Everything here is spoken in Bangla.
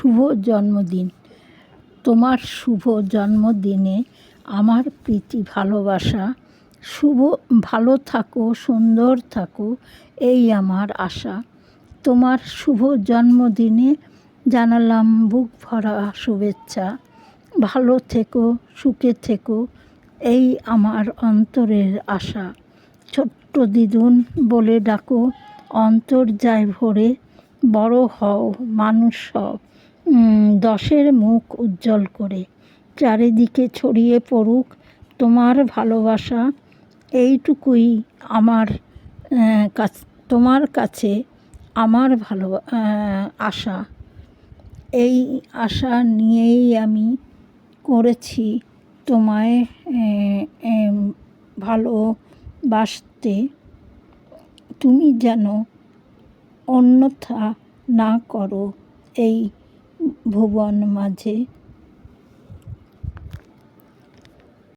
শুভ জন্মদিন। তোমার শুভ জন্মদিনে আমার প্রীতি ভালোবাসা। ভালো থাকো, সুন্দর থাকো, এই আমার আশা। তোমার শুভ জন্মদিনে জানালাম বুক ভরা শুভেচ্ছা। ভালো থেকো, সুখে থেকো, এই আমার অন্তরের আশা। ছোট্ট দিদুন বলে ডাকো, অন্তর যায় ভরে। বড় হও, মানুষ হও, 10-এর মুখ উজ্জ্বল করে। চারিদিকে ছড়িয়ে পড়ুক তোমার ভালোবাসা। এইটুকুই আমার তোমার কাছে আমার আশা। এই আশা নিয়েই আমি করেছি তোমায় ভালোবাসতে। তুমি যেন অন্যথা না করো এই ভুবন মাঝে।